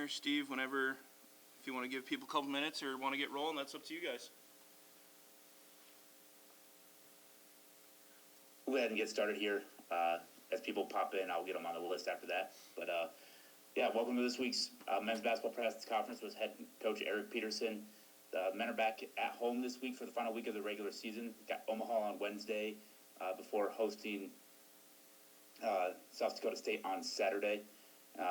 or Steve, whenever, if you want to give people a couple minutes or want to get rolling, that's up to you guys. We'll go ahead and get started here. As people pop in, I'll get them on the list after that. But yeah, welcome to this week's men's basketball press conference with head coach Eric Peterson. The men are back at home this week for the final week of the regular season. Got Omaha on Wednesday before hosting South Dakota State on Saturday.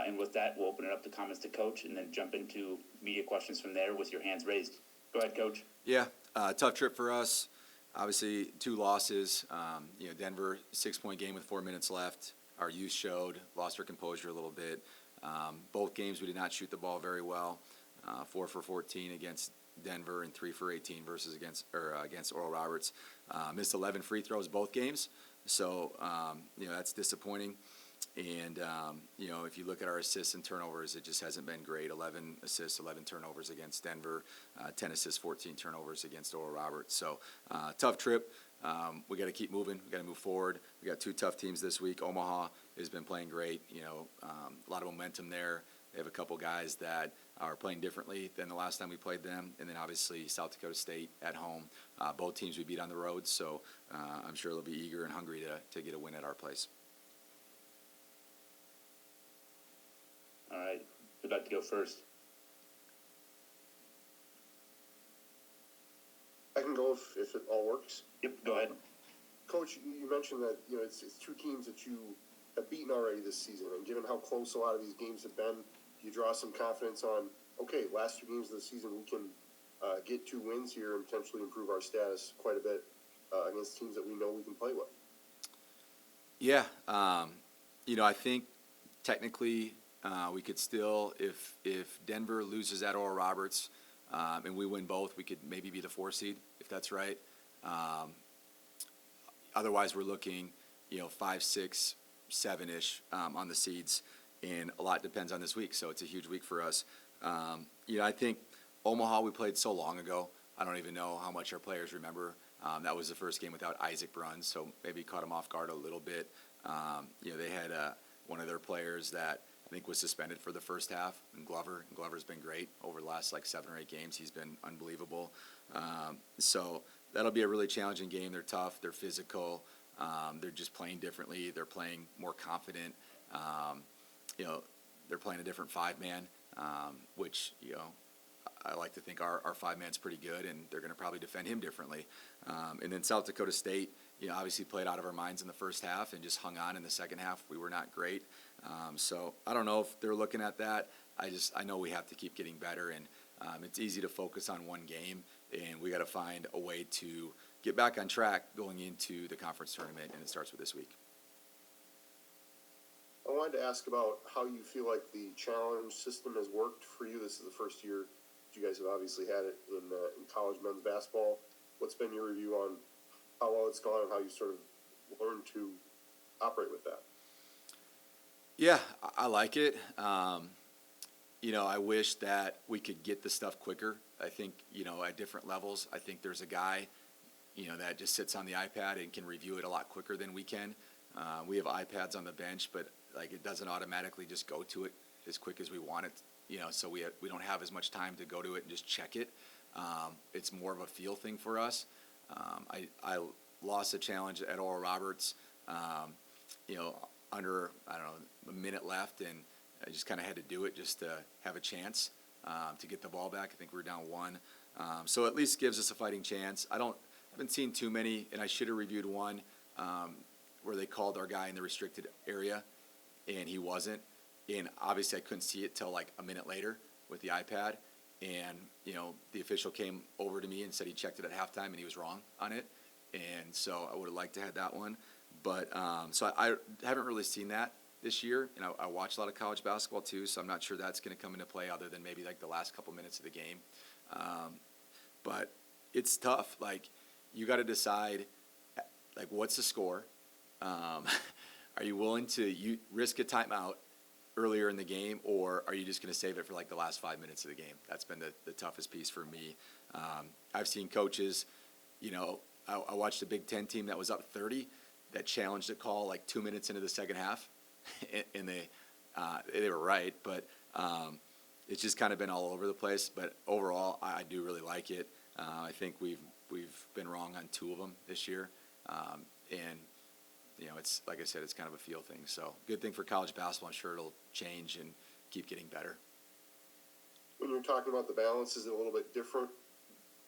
And with that, we'll open it up to comments to Coach and then jump into media questions from there with your hands raised. Go ahead, Coach. Yeah, tough trip for us. Obviously, 2 losses. Denver, 6-point game with 4 minutes left. Our youth showed, lost our composure a little bit. Both games we did not shoot the ball very well. 4 for 14 against Denver and 3 for 18 against Oral Roberts. Missed 11 free throws both games, so that's disappointing. And if you look at our assists and turnovers, it just hasn't been great. 11 assists, 11 turnovers against Denver, 10 assists, 14 turnovers against Oral Roberts. So tough trip. We got to keep moving. We got to move forward. We got 2 tough teams this week. Omaha has been playing great. A lot of momentum there. They have a couple guys that are playing differently than the last time we played them. And then obviously South Dakota State at home. Both teams we beat on the road. So I'm sure they'll be eager and hungry to get a win at our place. All right. Who'd like to go first? I can go if it all works. Yep, go ahead. Coach, you mentioned that it's 2 teams that you have beaten already this season, and given how close a lot of these games have been, you draw some confidence on, okay, last 2 games of the season we can get 2 wins here and potentially improve our status quite a bit against teams that we know we can play with. Yeah, I think technically we could still, if Denver loses at Oral Roberts and we win both, we could maybe be the 4 seed, if that's right. Otherwise, we're looking, 5, 6, 7-ish on the seeds, and a lot depends on this week. So it's a huge week for us. I think Omaha we played so long ago. I don't even know how much our players remember. That was the first game without Isaac Bruns, so maybe caught them off guard a little bit. They had one of their players that I think was suspended for the first half, and Glover. And Glover's been great over the last 7 or 8 games. He's been unbelievable. So that'll be a really challenging game. They're tough. They're physical. They're just playing differently. They're playing more confident. They're playing a different 5-man, which I like to think our 5-man's pretty good, and they're going to probably defend him differently. And then South Dakota State, obviously played out of our minds in the first half and just hung on in the second half. We were not great. So I don't know if they're looking at that. I know we have to keep getting better, and it's easy to focus on one game, and we got to find a way to get back on track going into the conference tournament, and it starts with this week. I wanted to ask about how you feel like the challenge system has worked for you. This is the first year you guys have obviously had it in college men's basketball. What's been your review on how well it's gone and how you sort of learned to operate with that? Yeah, I like it. I wish that we could get the stuff quicker. I think, at different levels, I think there's a guy, that just sits on the iPad and can review it a lot quicker than we can. We have iPads on the bench, but it doesn't automatically just go to it as quick as we want it. So we don't have as much time to go to it and just check it. It's more of a feel thing for us. I lost a challenge at Oral Roberts, under, a minute left, and I just kind of had to do it just to have a chance to get the ball back. I think we were down 1. So at least gives us a fighting chance. I haven't seen too many, and I should have reviewed one where they called our guy in the restricted area, and he wasn't. And obviously I couldn't see it till a minute later with the iPad. And, the official came over to me and said he checked it at halftime and he was wrong on it. And so I would have liked to have that one. But so I haven't really seen that this year. And I watch a lot of college basketball too, so I'm not sure that's going to come into play other than maybe the last couple minutes of the game. But it's tough. You got to decide, what's the score? Are you willing to risk a timeout earlier in the game, or are you just going to save it for the last 5 minutes of the game? That's been the toughest piece for me. I've seen coaches, I watched a Big Ten team that was up 30 that challenged a call 2 minutes into the second half, and they were right. But it's just kind of been all over the place. But overall, I do really like it. I think we've been wrong on 2 of them this year, and it's like I said, it's kind of a feel thing. So good thing for college basketball. I'm sure it'll change and keep getting better. When you're talking about the balance, is it a little bit different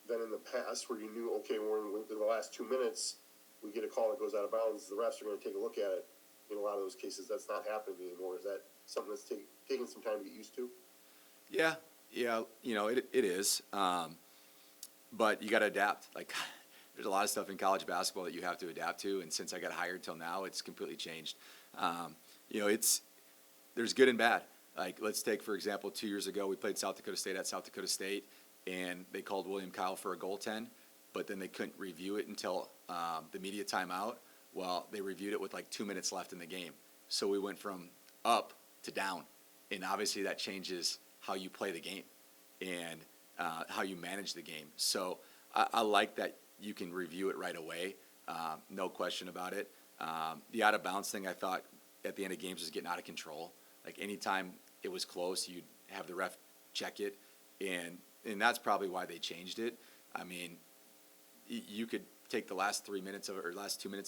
than in the past, where you knew, okay, we're in the last 2 minutes, we get a call that goes out of bounds, the refs are going to take a look at it. In a lot of those cases, that's not happening anymore. Is that something that's taking some time to get used to? Yeah, it is. But you got to adapt. Like, there's a lot of stuff in college basketball that you have to adapt to, and since I got hired till now, it's completely changed. There's good and bad. Like, let's take, for example, 2 years ago, we played South Dakota State at South Dakota State, and they called William Kyle for a goaltend, but then they couldn't review it until the media timeout. Well, they reviewed it with like 2 minutes left in the game. So we went from up to down, and obviously that changes how you play the game and how you manage the game. So I like that you can review it right away, no question about it. The out-of-bounds thing, I thought, at the end of games was getting out of control. Like, anytime it was close, you'd have the ref check it, and that's probably why they changed it. I mean, you could take the last 2 minutes of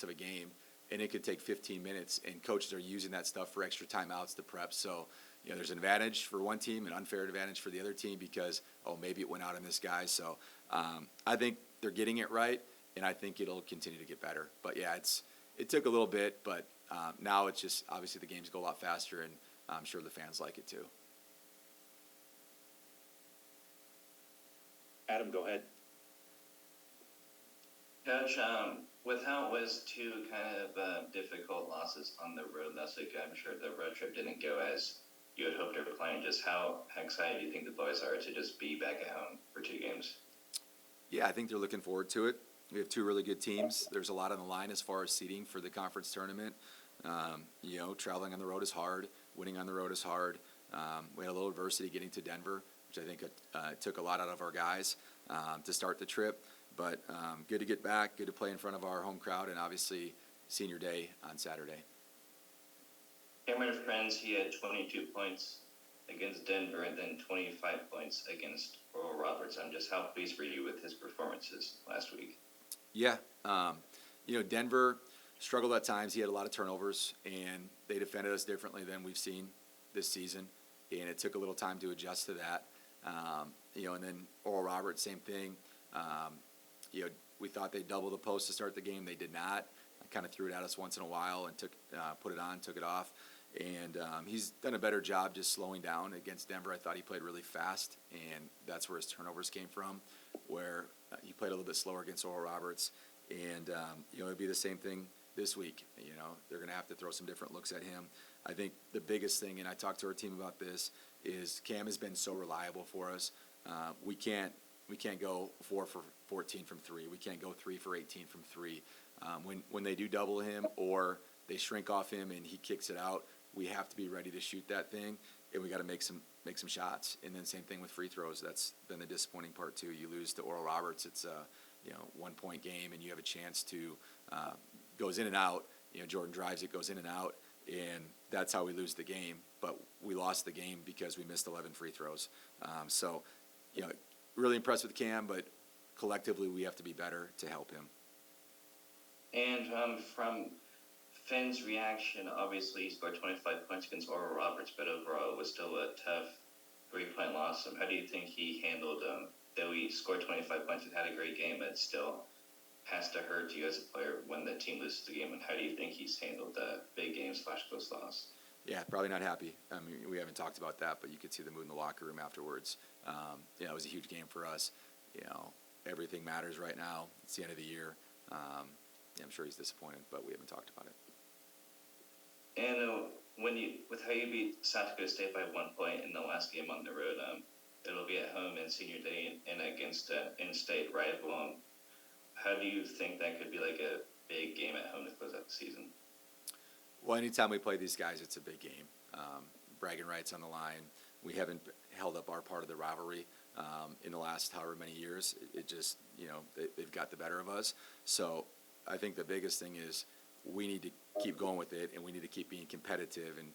a game, and it could take 15 minutes, and coaches are using that stuff for extra timeouts to prep. So, there's an advantage for one team, an unfair advantage for the other team because, maybe it went out on this guy. So I think they're getting it right, and I think it'll continue to get better. But, yeah, it took a little bit, but now it's just obviously the games go a lot faster, and I'm sure the fans like it too. Adam, go ahead. Coach, with how it was 2 kind of difficult losses on the road last week, I'm sure the road trip didn't go as you had hoped or planned. Just how excited do you think the boys are to just be back at home for 2 games? Yeah, I think they're looking forward to it. We have 2 really good teams. There's a lot on the line as far as seeding for the conference tournament. Traveling on the road is hard. Winning on the road is hard. We had a little adversity getting to Denver, which I think took a lot out of our guys to start the trip. But good to get back, good to play in front of our home crowd, and obviously senior day on Saturday. Cameron Friends, he had 22 points against Denver and then 25 points against Oral Roberts. Just how pleased were you with his performances last week? Yeah. Denver struggled at times. He had a lot of turnovers, and they defended us differently than we've seen this season, and it took a little time to adjust to that. And then Oral Roberts, same thing. We thought they'd double the post to start the game. They did not. Kind of threw it at us once in a while and put it on, took it off. And he's done a better job just slowing down against Denver. I thought he played really fast, and that's where his turnovers came from, where he played a little bit slower against Oral Roberts. And, it'd be the same thing this week. They're going to have to throw some different looks at him. I think the biggest thing, and I talked to our team about this, is Cam has been so reliable for us. We can't go 4 for 14 from 3. We can't go 3 for 18 from 3. When they do double him or they shrink off him and he kicks it out, we have to be ready to shoot that thing, and we got to make some shots. And then same thing with free throws. That's been the disappointing part too. You lose to Oral Roberts. It's a 1-point game, and you have a chance to goes in and out. Jordan drives it, goes in and out, and that's how we lose the game. But we lost the game because we missed 11 free throws. Really impressed with Cam, but collectively we have to be better to help him. And from Finn's reaction, obviously he scored 25 points against Oral Roberts, but overall it was still a tough 3-point loss. How do you think he handled, though he scored 25 points and had a great game, it still has to hurt you as a player when the team loses the game? And how do you think he's handled the big game / close loss? Yeah, probably not happy. I mean, we haven't talked about that, but you could see the mood in the locker room afterwards. It was a huge game for us. Everything matters right now. It's the end of the year. I'm sure he's disappointed, but we haven't talked about it. And with how you beat South Dakota State by 1 point in the last game on the road, it'll be at home in senior day and against an in-state rival. How do you think that could be like a big game at home to close out the season? Well, anytime we play these guys, it's a big game. Bragging rights on the line. We haven't held up our part of the rivalry in the last however many years. It just, they've got the better of us. So I think the biggest thing is we need to keep going with it, and we need to keep being competitive and,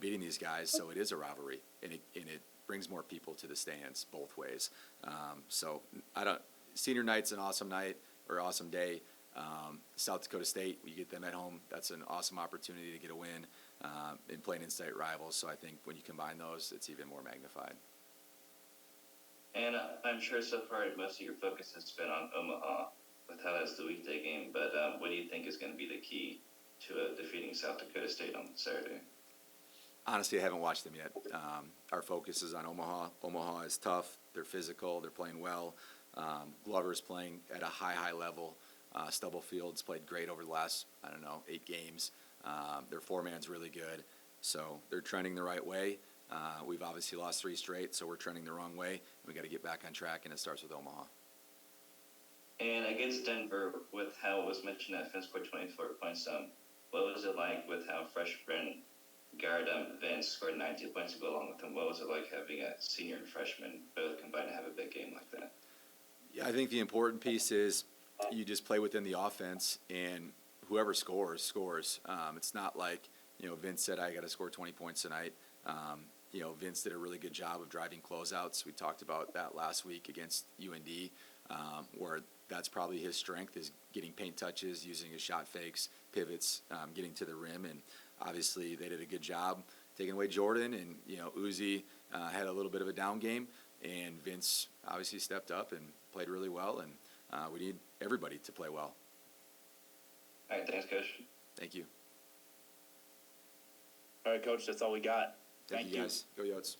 beating these guys. So it is a rivalry, and it brings more people to the stands both ways. So senior night's an awesome night or awesome day. South Dakota State, you get them at home. That's an awesome opportunity to get a win and play an in-state rivals. So I think when you combine those, it's even more magnified. And I'm sure so far most of your focus has been on Omaha with how that's the weekday game. But what do you think is going to be the key to defeating South Dakota State on Saturday? Honestly, I haven't watched them yet. Our focus is on Omaha. Omaha is tough. They're physical. They're playing well. Glover's playing at a high level. Stubblefield's played great over the last, 8 games. Their four-man's really good. So they're trending the right way. We've obviously lost 3 straight, so we're trending the wrong way. We got to get back on track, and it starts with Omaha. And against Denver, with how it was mentioned that Finn scored 24 points, what was it like with how freshman guard Vince scored 19 points to go along with him? What was it like having a senior and freshman both combined to have a big game like that? Yeah, I think the important piece is you just play within the offense, and whoever scores. It's not like, Vince said, I got to score 20 points tonight. Vince did a really good job of driving closeouts. We talked about that last week against UND, where that's probably his strength is getting paint touches, using his shot fakes, pivots, getting to the rim. And obviously they did a good job taking away Jordan. And, Uzi had a little bit of a down game. And Vince obviously stepped up and played really well. And we need everybody to play well. All right, thanks, Coach. Thank you. All right, Coach, that's all we got. Thank you guys. Go Yotes.